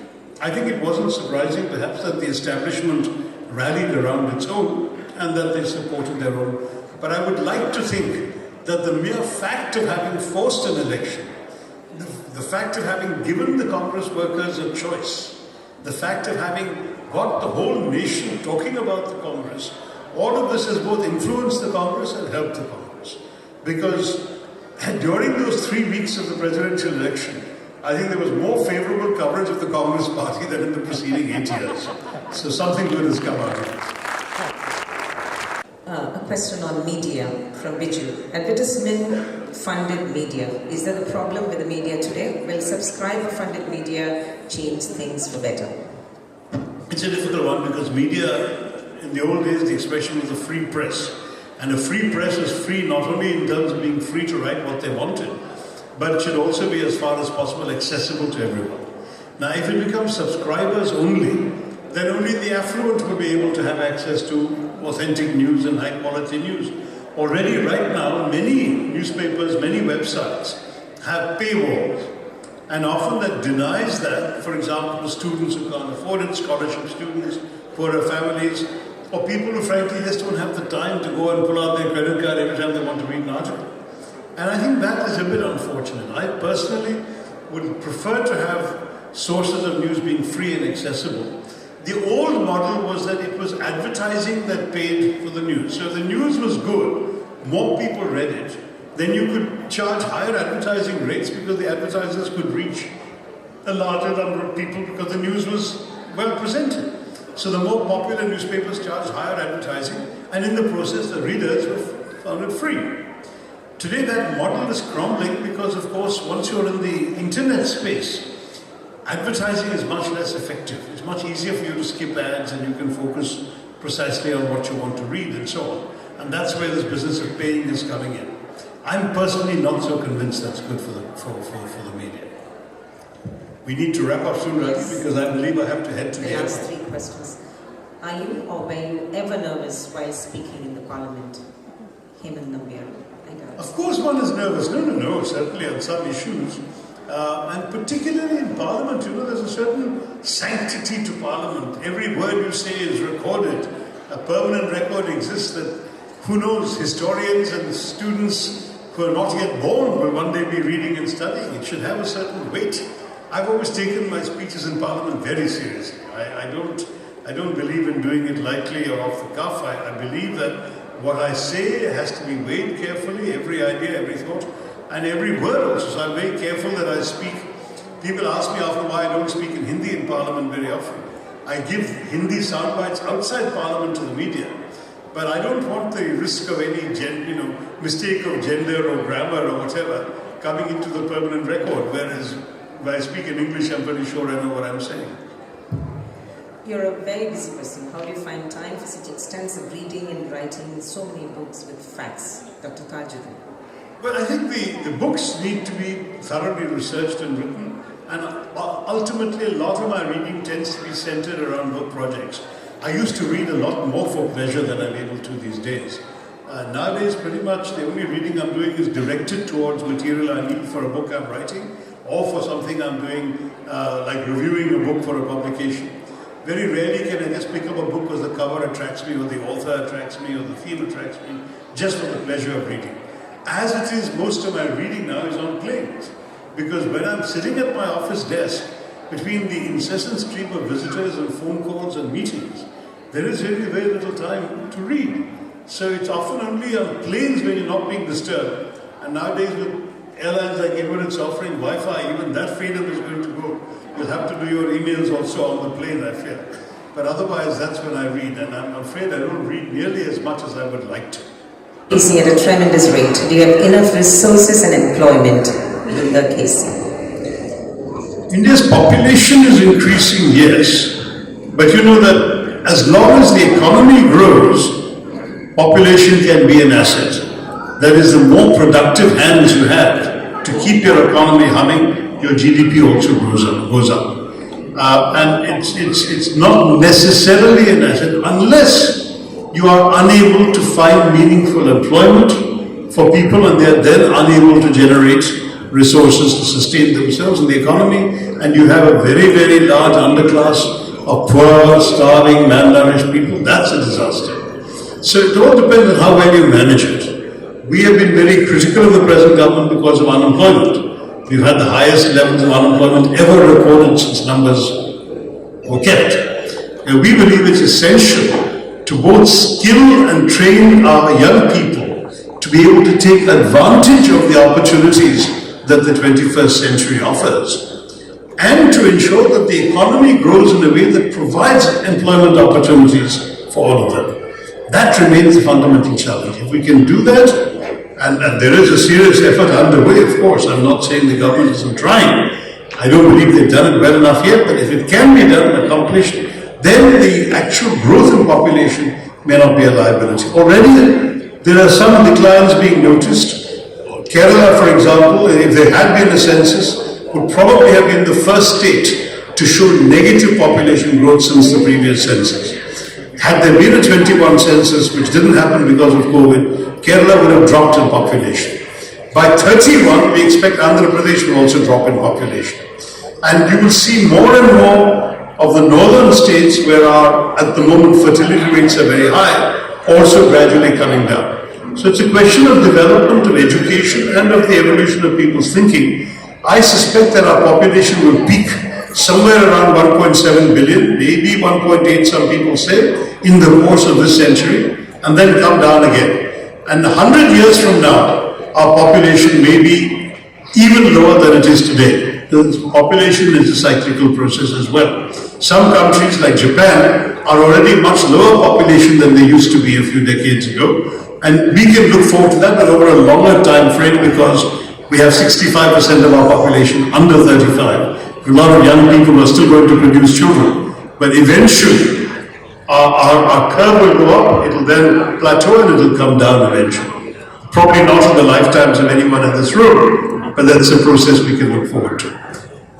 I think it wasn't surprising perhaps that the establishment rallied around its own and that they supported their own. But I would like to think that the mere fact of having forced an election, the fact of having given the Congress workers a choice, the fact of having got the whole nation talking about the Congress, all of this has both influenced the Congress and helped the Congress. Because during those 3 weeks of the presidential election, I think there was more favourable coverage of the Congress party than in the preceding 8 years. So something good has come out of it. A question on media from Biju. Advertisement-funded media. Is that a problem with the media today? Will subscriber-funded media change things for better? It's a difficult one because media, in the old days, the expression was a free press. And a free press is free not only in terms of being free to write what they wanted, but it should also be, as far as possible, accessible to everyone. Now, if it becomes subscribers only, then only the affluent will be able to have access to authentic news and high-quality news. Already, right now, many newspapers, many websites have paywalls. And often that denies that, for example, to students who can't afford it, scholarship students, poorer families, or people who frankly just don't have the time to go and pull out their credit card every time they want to read an article. And I think that is a bit unfortunate. I personally would prefer to have sources of news being free and accessible. The old model was that it was advertising that paid for the news. So if the news was good, more people read it, then you could charge higher advertising rates because the advertisers could reach a larger number of people because the news was well presented. So the more popular newspapers charged higher advertising, and in the process the readers were found it free. Today that model is crumbling because, of course, once you're in the internet space, advertising is much less effective. It's much easier for you to skip ads and you can focus precisely on what you want to read and so on. And that's where this business of paying is coming in. I'm personally not so convinced that's good for the media. We need to wrap up soon, Yes. because I believe I have to head to the I asked airport. 3 questions. Are you or were you ever nervous while speaking in the parliament? Hemant Nambiar. Of course one is nervous. No, certainly on some issues. And particularly in Parliament, there's a certain sanctity to Parliament. Every word you say is recorded. A permanent record exists that, who knows, historians and students who are not yet born will one day be reading and studying. It should have a certain weight. I've always taken my speeches in Parliament very seriously. I don't believe in doing it lightly or off the cuff. I believe that what I say has to be weighed carefully, every idea, every thought, and every word also. So I'm very careful that I speak. People ask me often why I don't speak in Hindi in Parliament very often. I give Hindi sound bites outside Parliament to the media, but I don't want the risk of any mistake of gender or grammar or whatever coming into the permanent record, whereas when I speak in English, I'm pretty sure I know what I'm saying. You're a very busy person. How do you find time for such extensive reading and writing so many books with facts? Dr. Tajuddin. Well, I think the books need to be thoroughly researched and written, and ultimately a lot of my reading tends to be centered around book projects. I used to read a lot more for pleasure than I'm able to these days. Nowadays, pretty much the only reading I'm doing is directed towards material I need for a book I'm writing, or for something I'm doing, like reviewing a book for a publication. Very rarely can I just pick up a book because the cover attracts me, or the author attracts me, or the theme attracts me, just for the pleasure of reading. As it is, most of my reading now is on planes. Because when I'm sitting at my office desk, between the incessant stream of visitors and phone calls and meetings, there is really very little time to read. So it's often only on planes when you're not being disturbed. And nowadays with airlines like Emirates offering Wi-Fi, even that freedom is going to go. You'll have to do your emails also on the plane, I fear. But otherwise, that's when I read. And I'm afraid I don't read nearly as much as I would like to. Casey at a tremendous rate. Do you have enough resources and employment in the Casey? India's population is increasing, yes. But you know that as long as the economy grows, population can be an asset. That is, the more productive hands you have to keep your economy humming, your GDP also goes up. And it's not necessarily an asset unless you are unable to find meaningful employment for people, and they are then unable to generate resources to sustain themselves in the economy, and you have a very, very large underclass of poor, starving, malnourished people. That's a disaster. So it all depends on how well you manage it. We have been very critical of the present government because of unemployment. We've had the highest levels of unemployment ever recorded since numbers were kept. And we believe it's essential to both skill and train our young people to be able to take advantage of the opportunities that the 21st century offers, and to ensure that the economy grows in a way that provides employment opportunities for all of them. That remains the fundamental challenge. If we can do that, and there is a serious effort underway, of course, I'm not saying the government isn't trying. I don't believe they've done it well enough yet, but if it can be done and accomplished, then the actual growth in population may not be a liability. Already, there are some declines being noticed. Kerala, for example, if there had been a census, would probably have been the first state to show negative population growth since the previous census. Had there been a 21 census, which didn't happen because of COVID, Kerala would have dropped in population. By 31, we expect Andhra Pradesh will also drop in population. And you will see more and more of the northern states where at the moment fertility rates are very high, also gradually coming down. So it's a question of development, of education, and of the evolution of people's thinking. I suspect that our population will peak somewhere around 1.7 billion, maybe 1.8, some people say, in the course of this century, and then come down again. And 100 years from now, our population may be even lower than it is today. The population is a cyclical process as well. Some countries like Japan are already much lower population than they used to be a few decades ago, And we can look forward to that, but over a longer time frame, because we have 65% of our population under 35. A lot of young people are still going to produce children. But eventually, our curve will go up, it'll then plateau, and it'll come down eventually. Probably not in the lifetimes of anyone in this room, but that's a process we can look forward to.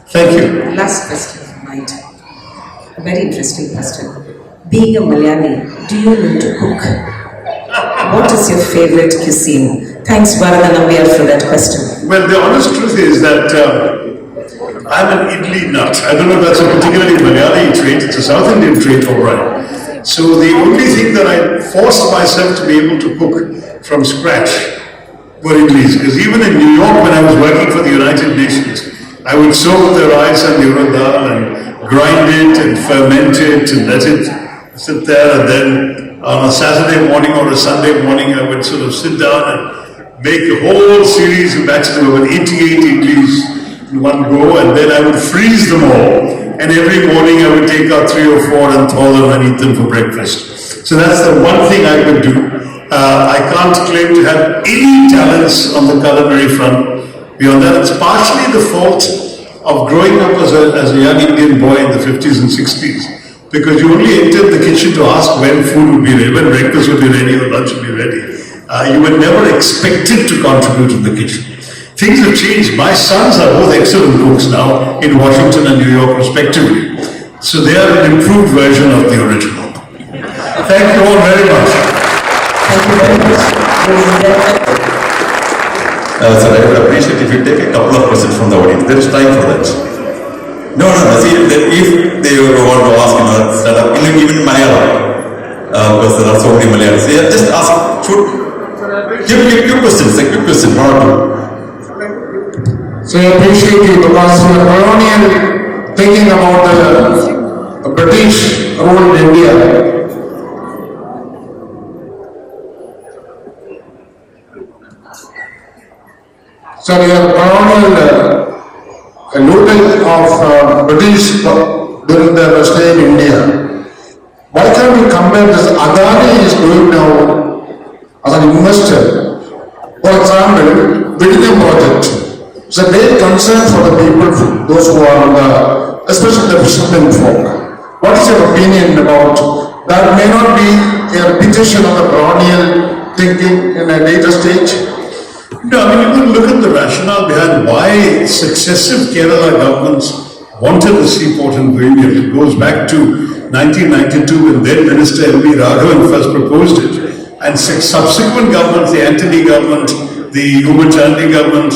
Thank you. Last question of mine. A very interesting question. Being a Malayali, do you know to cook? What is your favorite cuisine? Thanks, Varadhanambiyar, for that question. Well, the honest truth is that I'm an idli nut. I don't know if that's a particularly Malayali trait. It's a South Indian trait, all right. So the only thing that I forced myself to be able to cook from scratch were idlis. Because even in New York, when I was working for the United Nations, I would soak the rice and the urad dal and grind it and ferment it and let it sit there, and then on a Saturday morning or a Sunday morning, I would sort of sit down and make a whole series of batches of about 88 idlis in one go, and then I would freeze them all. And every morning I would take out 3 or 4 and thaw them and eat them for breakfast. So that's the one thing I could do. I can't claim to have any talents on the culinary front. Beyond that, it's partially the fault of growing up as a young Indian boy in the 50s and 60s. Because you only entered the kitchen to ask when food would be ready, when breakfast would be ready or lunch would be ready. You were never expected to contribute in the kitchen. Things have changed. My sons are both excellent cooks now in Washington and New York respectively. So they are an improved version of the original. Thank you all very much. Thank you very much. Sir, I would appreciate if you take a couple of questions from the audience. There is time for that. No. See, if they want to ask, stand up, even Malayalam, because there are so many Malayalis. Yeah, just ask. Give questions. A quick question, one or two. So I appreciate you because you are colonial, thinking about the British rule in India. So you are colonial. A local of British during their stay in India. Why can't we compare this? Adani is doing now as an investor. For example, building a project. It's a great concern for the people, those who are especially the fishermen folk. What is your opinion about that? May not be a repetition of the colonial thinking in a later stage. No, I mean, you can look at the rationale behind why successive Kerala governments wanted the seaport in Bahrain. It goes back to 1992 when then Minister M.V. Raghavan first proposed it. And subsequent governments, the Antony government, the Umar Chandy government,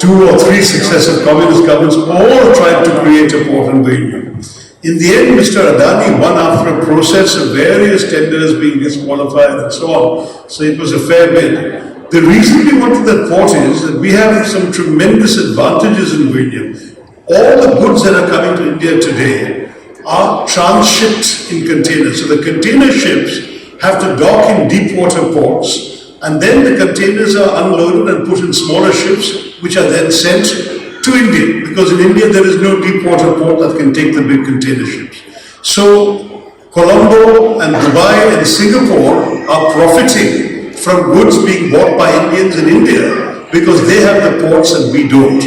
2 or 3 successive communist governments, all tried to create a port in Bahrain. In the end, Mr. Adani won after a process of various tenders being disqualified and so on. So it was a fair bid. The reason we wanted that port is that we have some tremendous advantages in India. All the goods that are coming to India today are transshipped in containers. So the container ships have to dock in deep water ports, and then the containers are unloaded and put in smaller ships, which are then sent to India. Because in India there is no deep water port that can take the big container ships. So Colombo and Dubai and Singapore are profiting from goods being bought by Indians in India because they have the ports and we don't.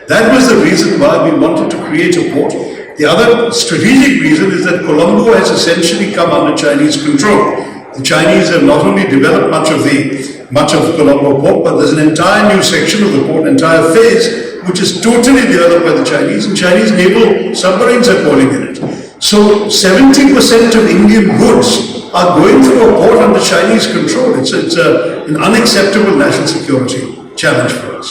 That was the reason why we wanted to create a port. The other strategic reason is that Colombo has essentially come under Chinese control. The Chinese have not only developed much of Colombo port, but there's an entire new section of the port, an entire phase, which is totally developed by the Chinese, and Chinese naval submarines are calling in it. So 70% of Indian goods are going through a port under Chinese control. It's an unacceptable national security challenge for us.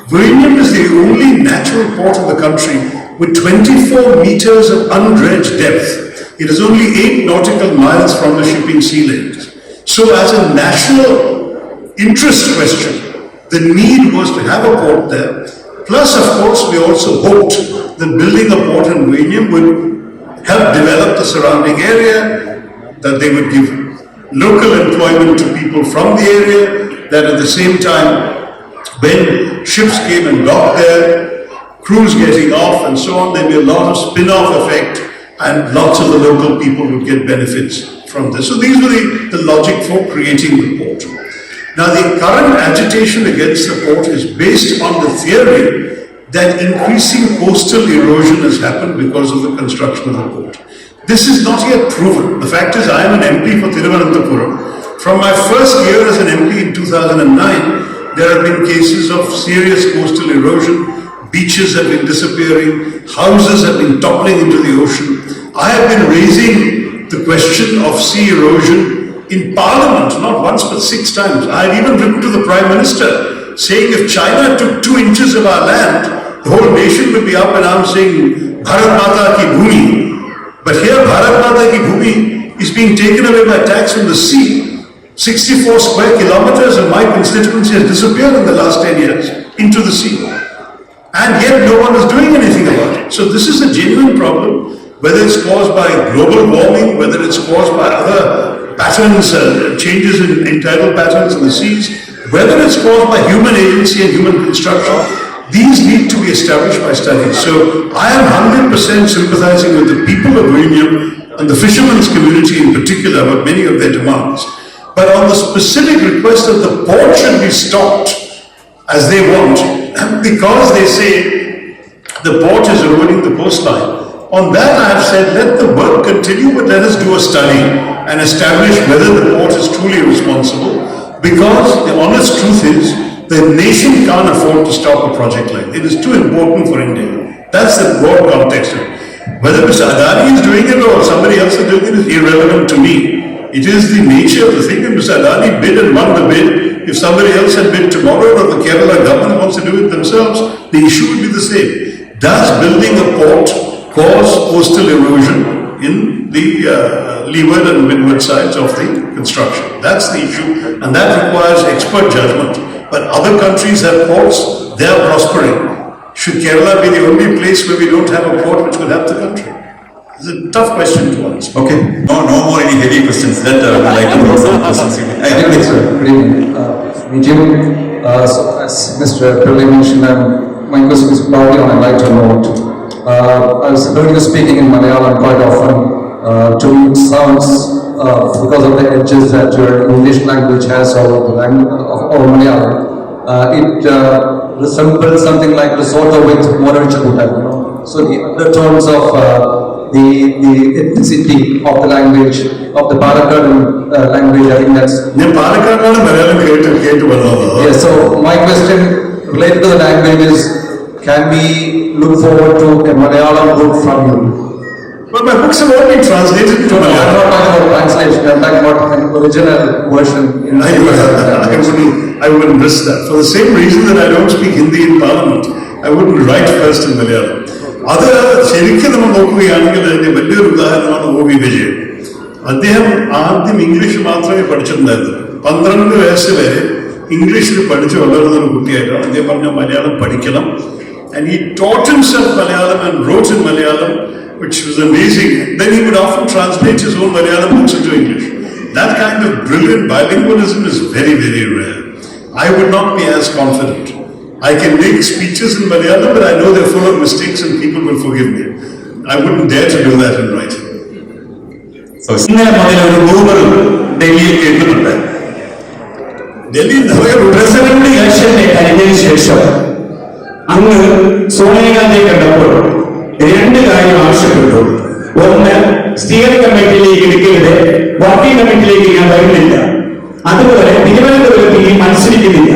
Bahrain is the only natural port in the country with 24 meters of undredged depth. It is only 8 nautical miles from the shipping sea lanes. So as a national interest question, the need was to have a port there. Plus, of course, we also hoped that building a port in Bahrain would help develop the surrounding area, that they would give local employment to people from the area, that at the same time, when ships came and docked there, crews getting off and so on, there'd be a lot of spin-off effect and lots of the local people would get benefits from this. So these were the logic for creating the port. Now the current agitation against the port is based on the theory that increasing coastal erosion has happened because of the construction of the port. This is not yet proven. The fact is, I am an MP for Thiruvananthapuram. From my first year as an MP in 2009, there have been cases of serious coastal erosion. Beaches have been disappearing. Houses have been toppling into the ocean. I have been raising the question of sea erosion in Parliament, not once but 6 times. I have even written to the Prime Minister saying if China took 2 inches of our land, the whole nation would be up and arms saying Bharat Mata ki Bhumi. But here Bharat Mata ki Bhumi is being taken away by tax from the sea. 64 square kilometers of my constituency has disappeared in the last 10 years into the sea. And yet no one is doing anything about it. So this is a genuine problem, whether it's caused by global warming, whether it's caused by other patterns, changes in tidal patterns in the seas, whether it's caused by human agency and human construction. These need to be established by studies. So I am 100% sympathizing with the people of Vizhinjam and the fishermen's community in particular about many of their demands. But on the specific request that the port should be stopped as they want, because they say the port is eroding the coastline, on that I have said let the work continue, but let us do a study and establish whether the port is truly responsible, because the honest truth is the nation can't afford to stop a project like this. It is too important for India. That's the broad context. Whether Mr. Adani is doing it or somebody else is doing it is irrelevant to me. It is the nature of the thing. If Mr. Adani bid and won the bid, if somebody else had bid tomorrow or the Kerala government wants to do it themselves, the issue would be the same. Does building a port cause coastal erosion in the leeward and windward sides of the construction? That's the issue, and that requires expert judgment. But other countries have ports, they are prospering. Should Kerala be the only place where we don't have a port which could help the country? It's a tough question to answer. Okay, no more any heavy questions. That I would like to throw some questions. Good evening, sir. Good evening. Meet you. So as Mr. Pillai mentioned, my question is probably on a lighter note. I was heard you speaking in Malayalam quite often. To me, it sounds because of the edges that your English language has over the language of Malayalam, it resembles something like Lesotho with Monavichakuta, you know. So the undertones of the ethnicity of the language, of the Palakkad language, I think that's... Yeah, so my question related to the language is, can we look forward to a Malayalam book from you? But my books have all been translated to Malayalam. I'm not talking about translation, I'm talking about an original version. In I wouldn't risk that. For the same reason that I don't speak Hindi in Parliament, I wouldn't write first in Malayalam. ശരിക്കും നമ്മൾ നോക്കുകയാണെങ്കിൽ അതിന്റെ വലിയൊരു ഉദാഹരണമാണ് O.V. Vijayan. അദ്ദേഹം ആദ്യം English മാത്രമേ പഠിച്ചിട്ടുണ്ടായിരുന്നുള്ളൂ. 12 വയസ്സ് വരെ ഇംഗ്ലീഷിൽ പഠിച്ച് വളർന്ന ഒരു കുട്ടിയായിട്ടാണ് അദ്ദേഹം പറഞ്ഞ മലയാളം പഠിക്കണം. And he taught himself Malayalam and wrote in Malayalam, which was amazing. Then he would often translate his own Malayalam books into English. That kind of brilliant bilingualism is very, very rare. I would not be as confident. I can make speeches in Malayalam, but I know they're full of mistakes and people will forgive me. I wouldn't dare to do that in writing. So, Delhi president election കഴിഞ്ഞതിന് ശേഷം അങ്ങ് സോണിയാഗാന്ധിയെ കണ്ടപ്പോൾ 2 കാര്യം ആവശ്യപ്പെട്ടു. ഒന്ന്, steering കമ്മിറ്റിയിലേക്ക് എടുക്കരുത്, working കമ്മിറ്റിയിലേക്ക് ഞാൻ വരുന്നില്ല. അതുപോലെ തിരുവനന്തപുരത്ത് ഈ മത്സരിക്കുന്നില്ല.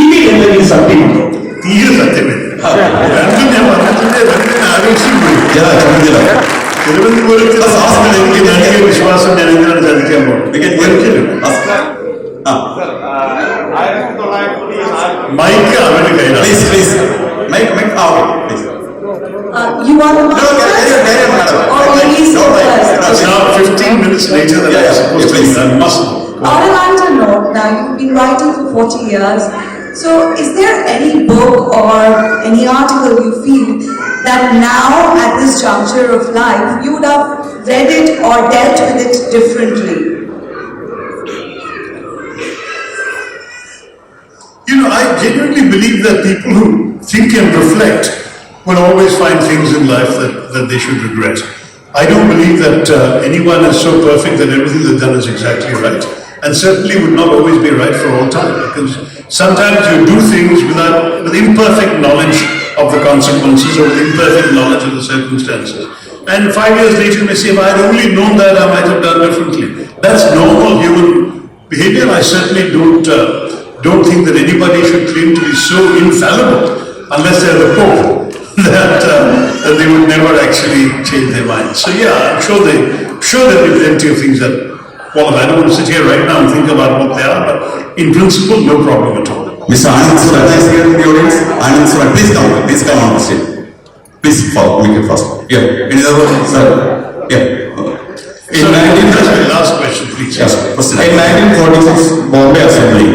ഇതിൽ എന്തെങ്കിലും സത്യമുണ്ടോ? തീരെ സത്യമില്ല. രണ്ടും ഞാൻ പറഞ്ഞിട്ടുണ്ട്, രണ്ടും ആവേശിക്കും. തിരുവനന്തപുരത്തിന്റെ സാഹചര്യം എനിക്ക് നടിക വിശ്വാസം ഞാൻ എന്തിനാണ് ചതിക്കാൻ പോകുന്നത്? മൈക്ക് അവരുടെ കയ്യിലാണ്. You are the master or ladies first? It's now 15 minutes later than I was supposed to be. I must. On a lighter note, now you've been writing for 40 years. So is there any book or any article you feel that now at this juncture of life you would have read it or dealt with it differently? You know, I genuinely believe that people who think and reflect will always find things in life that they should regret. I don't believe that anyone is so perfect that everything they've done is exactly right, and certainly would not always be right for all time, because sometimes you do things with imperfect knowledge of the consequences or with imperfect knowledge of the circumstances. And 5 years later you may say, if I had only known that, I might have done differently. That's normal human behavior. I certainly don't think that anybody should claim to be so infallible, unless they're the Pope, that they would never actually change their minds. So yeah, I'm sure there'll be plenty of things that qualify. I don't want to sit here right now and think about what they are, but in principle, no problem at all. Mr. Anand Suraj is here in the audience. Anand Suraj, please come on the stage. Please follow, make it fast. Yeah, any other one? Sir? Yeah. That's my last question, please. Yes. In 1946 Bombay Assembly,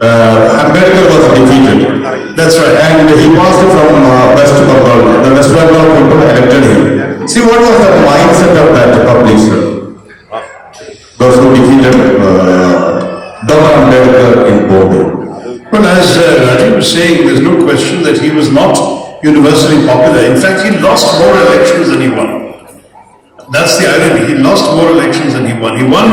Ambedkar was defeated. That's right. And he passed from West Bengal. The West Bengal people elected him. See, what was the mindset of that public, sir? Those who defeated Dr. Ambedkar in Bombay. Well, as Rajiv was saying, there's no question that he was not universally popular. In fact, he lost more elections than he won. That's the irony. He lost more elections than he won. He won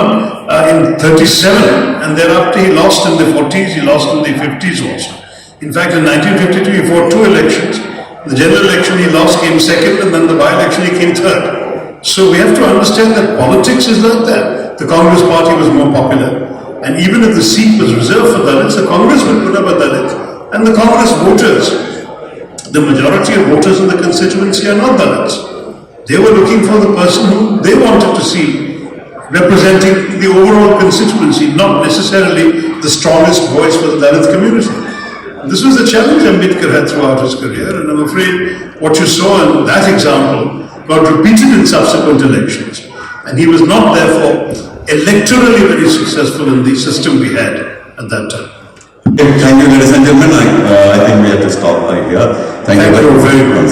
in 37, and thereafter he lost in the 40s, he lost in the 50s also. In fact, in 1952, he fought 2 elections. The general election he lost came second, and then the by-election he came third. So we have to understand that politics is like that. The Congress party was more popular. And even if the seat was reserved for Dalits, the Congress would put up a Dalit. And the Congress voters, the majority of voters in the constituency are not Dalits. They were looking for the person who they wanted to see representing the overall constituency, not necessarily the strongest voice for the Dalit community. This was the challenge Ambedkar had throughout his career, and I'm afraid what you saw in that example got repeated in subsequent elections. And he was not, therefore, electorally very successful in the system we had at that time. Okay, thank you, ladies and gentlemen. I think we have to stop right here. Thank you very much.